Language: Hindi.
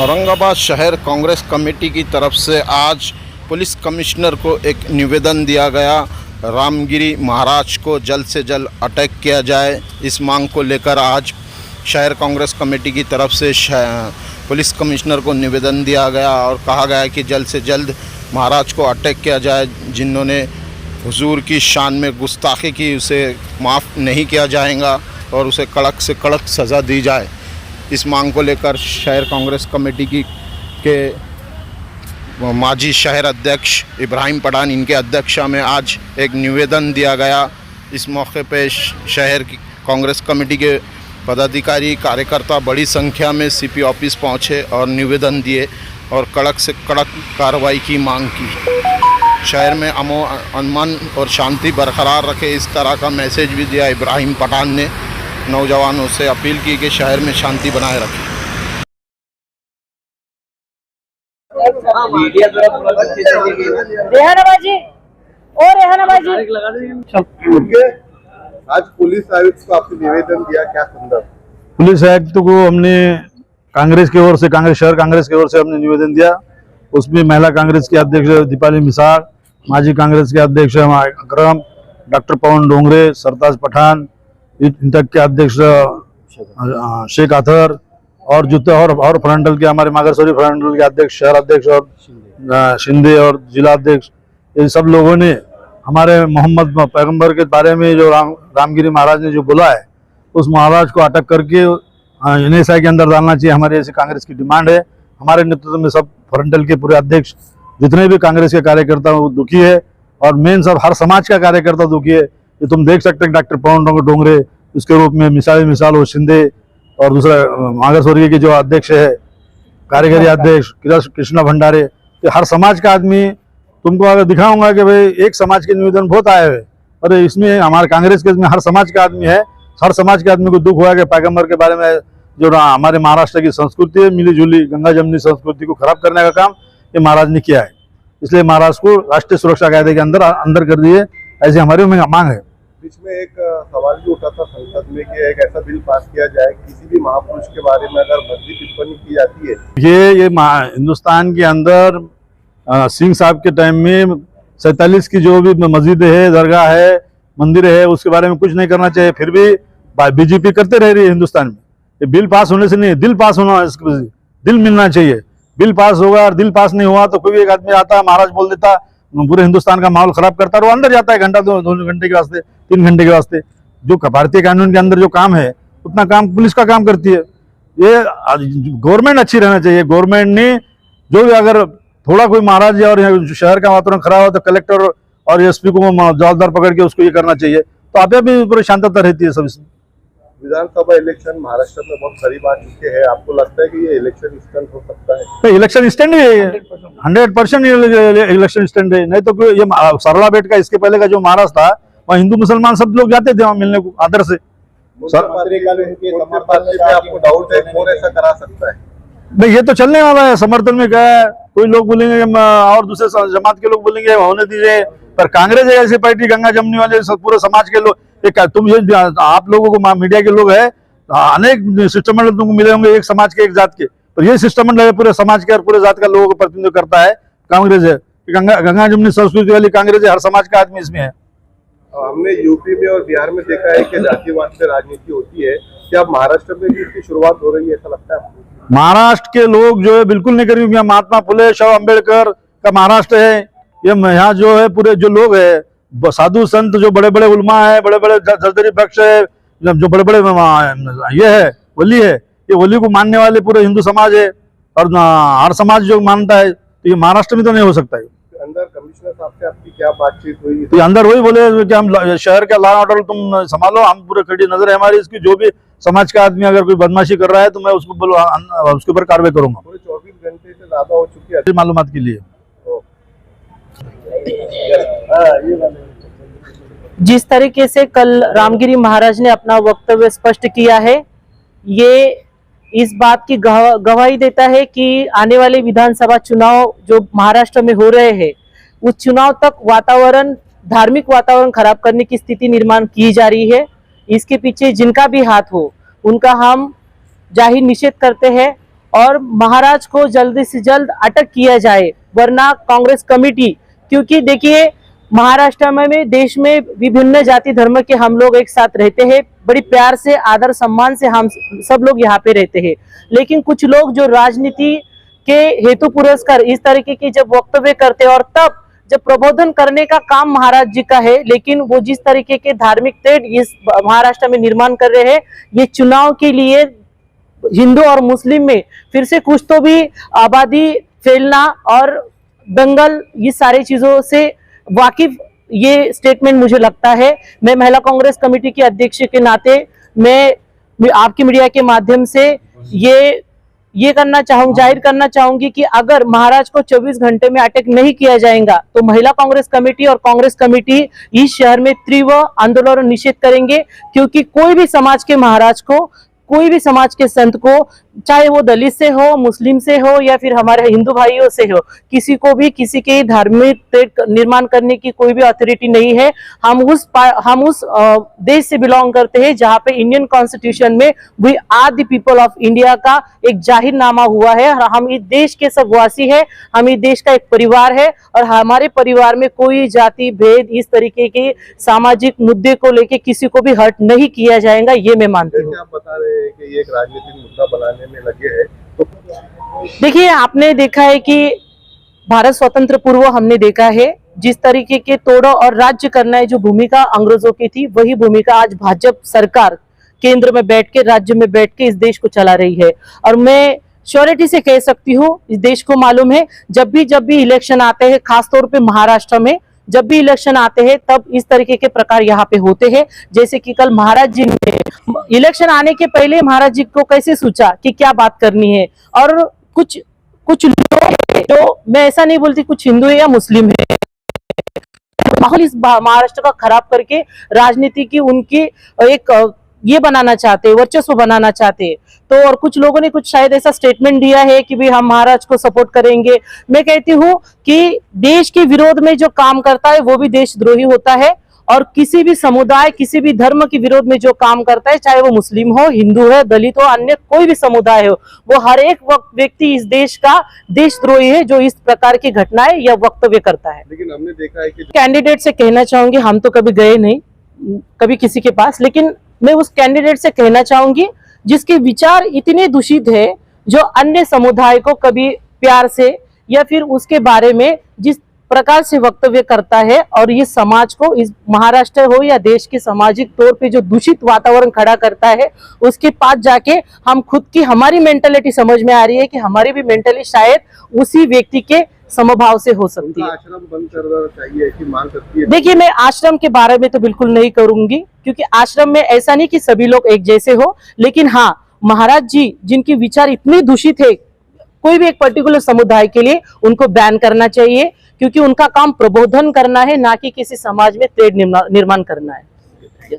औरंगाबाद शहर कांग्रेस कमेटी की तरफ से आज पुलिस कमिश्नर को एक निवेदन दिया गया। रामगिरी महाराज को जल्द से जल्द अटैक किया जाए, इस मांग को लेकर आज शहर कांग्रेस कमेटी की तरफ से पुलिस कमिश्नर को निवेदन दिया गया और कहा गया कि जल्द से जल्द महाराज को अटैक किया जाए। जिन्होंने हुजूर की शान में गुस्ताखी की उसे माफ़ नहीं किया जाएगा और उसे कड़क से कड़क सज़ा दी जाए। इस मांग को लेकर शहर कांग्रेस कमेटी के माजी शहर अध्यक्ष इब्राहिम पठान, इनके अध्यक्षता में आज एक निवेदन दिया गया। इस मौके पे शहर की कांग्रेस कमेटी के पदाधिकारी कार्यकर्ता बड़ी संख्या में सीपी ऑफिस पहुंचे और निवेदन दिए और कड़क से कड़क कार्रवाई की मांग की। शहर में अमन और शांति बरकरार रखे, इस तरह का मैसेज भी दिया। इब्राहिम पठान ने नौजवानों से अपील की कि शहर में शांति बनाए रखें। रेहानाबाजी और रेहानाबाजी आज पुलिस आयुक्त को आपने निवेदन दिया, क्या संदर्भ? पुलिस आयुक्त को हमने कांग्रेस की ओर से, शहर कांग्रेस की ओर से हमने निवेदन दिया। उसमें महिला कांग्रेस के अध्यक्ष दीपाली मिसाल, माजी कांग्रेस के अध्यक्ष अकरम, डॉक्टर पवन डोंगरे, सरताज पठान, इंटक के अध्यक्ष शेख अतहर और जूते और फ्रंटल के हमारे मागरसौरी फ्रंटल के अध्यक्ष, शहर अध्यक्ष और शिंदे और जिला अध्यक्ष, ये सब लोगों ने हमारे मोहम्मद पैगंबर के बारे में जो रामगिरी महाराज ने जो बोला है, उस महाराज को अटक करके NSI के अंदर डालना चाहिए। हमारे ऐसी कांग्रेस की डिमांड है। हमारे नेतृत्व में सब फ्रंटल के पूरे अध्यक्ष, जितने भी कांग्रेस के कार्यकर्ता वो दुखी है और मेन सब हर समाज का कार्यकर्ता दुखी है। ये तुम देख सकते हैं डॉक्टर पवन डोंगरे उसके रूप में मिसाल और शिंदे और दूसरा मागरसौरी के जो अध्यक्ष है, कार्यकारी अध्यक्ष कृष्णा भंडारे, ये हर समाज का आदमी। तुमको अगर दिखाऊंगा कि भाई एक समाज के निवेदन बहुत आए हुए और इसमें हमारे कांग्रेस के हर समाज का आदमी है। हर समाज के आदमी को दुख हुआ कि पैगंबर के बारे में जो हमारे महाराष्ट्र की संस्कृति है, मिली जुली गंगा जमनी संस्कृति को खराब करने का काम ये महाराज ने किया है। इसलिए महाराज को राष्ट्रीय सुरक्षा कायदे के अंदर कर दिए, ऐसी हमारी मांग है। बीच में एक सवाल भी उठा था संसद में कि एक ऐसा बिल पास किया जाए, किसी भी महापुरुष के बारे में अगर भद्दी टिप्पणी की जाती है। ये हिंदुस्तान के अंदर सिंह साहब के टाइम में 47 की जो भी मस्जिद है, दरगाह है, मंदिर है, उसके बारे में कुछ नहीं करना चाहिए। फिर भी बीजेपी करते रह रही है हिंदुस्तान में। ये बिल पास होने से नहीं, दिल पास होना, दिल मिलना चाहिए। बिल पास होगा और दिल पास नहीं हुआ तो कोई भी एक आदमी आता है, महाराज बोल देता, पूरे हिंदुस्तान का माहौल खराब करता है और वो अंदर जाता है घंटा, 2 घंटे के वास्ते, 3 घंटे के वास्ते। जो भारतीय कानून के अंदर जो काम है उतना काम पुलिस का काम करती है। ये गवर्नमेंट अच्छी रहना चाहिए। गवर्नमेंट ने जो भी अगर थोड़ा कोई महाराज और शहर का वातावरण खराब हो तो कलेक्टर और SP को जवाबदार पकड़ के उसको ये करना चाहिए, तो आप भी पूरी शांतता रहती है सब इसमें। विधानसभा इलेक्शन महाराष्ट्र में बहुत करीब आ चुके हैं, आपको लगता है कि ये इलेक्शन स्टंट हो सकता है? नहीं, इलेक्शन स्टैंड है, 100% इलेक्शन स्टैंड है। नहीं तो ये सरला बेट का इसके पहले का जो महाराज था वहाँ हिंदू मुसलमान सब लोग जाते थे वहाँ मिलने को आदर से। आपको डाउट है कौन ऐसा करा सकता है? नहीं, ये तो चलने वाला है। समर्थन में क्या है, कोई लोग बोलेंगे और दूसरे जमात के लोग बोलेंगे होने दीजिए, पर कांग्रेस है ऐसी पार्टी, गंगा जमनी वाले पूरे समाज के लोग, तुम ये आप लोगों को मीडिया के लोग है, अनेक शिष्टमंडल तुमको मिले होंगे एक समाज के, एक जात के, पर ये शिष्टमंडल पूरे समाज के और पूरे जात का लोगों को प्रतिनिधित्व करता है कांग्रेस है। गंगा जमनी संस्कृति वाली कांग्रेस है, हर समाज का आदमी इसमें है। हमने यूपी में और बिहार में देखा है कि जातिवाद से राजनीति होती है, क्या महाराष्ट्र में भी इसकी शुरुआत हो रही है, ऐसा लगता है आपको? महाराष्ट्र के लोग जो है बिल्कुल नहीं करेंगे। महात्मा फुले, शव अम्बेडकर का महाराष्ट्र है। ये यहाँ जो है पूरे जो लोग है, साधु संत, जो बड़े बड़े उलमा है, बड़े बड़े जरदरी बख्श है, जो बड़े बड़े ये है वली है, ये वली को मानने वाले पूरे हिंदू समाज है और हर समाज जो मानता है, तो ये महाराष्ट्र में तो नहीं हो सकता है। अंदर कमिश्नर साहब से आपकी क्या बातचीत हुई? तो अंदर वही बोले कि हम शहर का लॉ एंड ऑर्डर तुम संभालो, हम पूरे खड़ी नजर है हमारी इसकी। जो भी समाज का आदमी अगर कोई बदमाशी कर रहा है तो मैं उसको उसके ऊपर कार्रवाई करूंगा। पूरे 24 घंटे से ज्यादा हो चुकी है मालूमात के लिए। जिस तरीके से कल रामगिरी महाराज ने अपना वक्तव्य स्पष्ट किया है, ये इस बात की गवाही देता है कि आने वाले विधानसभा चुनाव जो महाराष्ट्र में हो रहे हैं, उस चुनाव तक वातावरण, धार्मिक वातावरण खराब करने की स्थिति निर्माण की जा रही है। इसके पीछे जिनका भी हाथ हो उनका हम जाहिर निषेध करते हैं और महाराज को जल्दी से जल्द अटक किया जाए, वरना कांग्रेस कमेटी, क्योंकि देखिए महाराष्ट्र में देश में विभिन्न जाति धर्म के हम लोग एक साथ रहते हैं, बड़ी प्यार से आदर सम्मान से हम सब लोग यहाँ पे रहते हैं। लेकिन कुछ लोग जो राजनीति के हेतु पुरस्कार इस तरीके के जब वक्तव्य करते हैं और तब जब प्रबोधन करने का काम महाराज जी का है, लेकिन वो जिस तरीके के धार्मिक तेढ़ इस महाराष्ट्र में निर्माण कर रहे हैं, ये चुनाव के लिए हिंदू और मुस्लिम में फिर से कुछ तो भी आबादी फैलना और दंगल, ये सारी चीजों से वाकिफ ये स्टेटमेंट मुझे लगता है। मैं महिला कांग्रेस कमेटी के अध्यक्ष के नाते मैं आपकी मीडिया के माध्यम से ये जाहिर करना चाहूंगी कि अगर महाराज को 24 घंटे में अटैक नहीं किया जाएगा तो महिला कांग्रेस कमेटी और कांग्रेस कमेटी इस शहर में तीव्र आंदोलन और निषेध करेंगे, क्योंकि कोई भी समाज के महाराज को, कोई भी समाज के संत को, चाहे वो दलित से हो, मुस्लिम से हो या फिर हमारे हिंदू भाइयों से हो, किसी को भी किसी के धार्मिक निर्माण करने की कोई भी अथॉरिटी नहीं है। हम उस देश से बिलोंग करते हैं जहाँ पे इंडियन कॉन्स्टिट्यूशन में we are the people of India का एक जाहिरनामा हुआ है। हम इस देश के सब वासी है, हम इस देश का एक परिवार है और हमारे परिवार में कोई जाति भेद इस तरीके के सामाजिक मुद्दे को लेके किसी को भी हर्ट नहीं किया जाएगा, ये मैं मानती हूँ। आप बता रहे हैं कि ये एक राजनीतिक मुद्दा बनाने में लगे हैं, तो देखिए आपने देखा है कि भारत स्वतंत्र पूर्व हमने देखा है जिस तरीके के तोड़ और राज्य करना है जो भूमिका अंग्रेजों की थी, वही भूमिका आज भाजपा सरकार केंद्र में बैठ के, राज्य में बैठ के इस देश को चला रही है। और मैं श्योरिटी से कह सकती हूँ, इस देश को मालूम है जब भी इलेक्शन आते हैं, खासतौर पे महाराष्ट्र में जब भी इलेक्शन आते हैं तब इस तरीके के प्रकार यहाँ पे होते हैं। जैसे कि कल महाराज जी ने इलेक्शन आने के पहले महाराज जी को कैसे सोचा कि क्या बात करनी है, और कुछ लोग हैं, तो मैं ऐसा नहीं बोलती कुछ हिंदू है या मुस्लिम है, माहौल इस महाराष्ट्र का खराब करके राजनीति की उनकी एक ये बनाना चाहते हैं, वर्चस्व बनाना चाहते हैं। तो और कुछ लोगों ने कुछ शायद ऐसा स्टेटमेंट दिया है कि भाई हम महाराज को सपोर्ट करेंगे। मैं कहती हूँ कि देश के विरोध में जो काम करता है वो भी देशद्रोही होता है, और किसी भी समुदाय, किसी भी धर्म के विरोध में जो काम करता है, चाहे वो मुस्लिम हो, हिंदू है, दलित हो, अन्य कोई भी समुदाय हो, वो हर एक व्यक्ति इस देश का देशद्रोही है जो इस प्रकार की घटनाएं या वक्तव्य करता है। लेकिन हमने देखा है कि कैंडिडेट से कहना चाहूंगी, हम तो कभी गए नहीं कभी किसी के पास, लेकिन मैं उस कैंडिडेट से कहना चाहूंगी जिसके विचार इतने दूषित है, जो अन्य समुदाय को कभी प्यार से या फिर उसके बारे में जिस प्रकार से वक्तव्य करता है, और ये समाज को, इस महाराष्ट्र हो या देश के सामाजिक तौर पे जो दूषित वातावरण खड़ा करता है, उसके पास जाके हम खुद की, हमारी मेंटालिटी समझ में आ रही है कि हमारी भी मेंटली शायद उसी व्यक्ति के समभाव से हो सकती है। आश्रम बंद करना चाहिए ऐसी मांग करती है। देखिए मैं आश्रम के बारे में तो बिल्कुल नहीं करूंगी, क्योंकि आश्रम में ऐसा नहीं कि सभी लोग एक जैसे हो, लेकिन हाँ महाराज जी जिनके विचार इतने दूषित है, कोई भी एक पर्टिकुलर समुदाय के लिए उनको बैन करना चाहिए, क्योंकि उनका काम प्रबोधन करना है, ना कि किसी समाज में तेढ़ निर्माण करना है।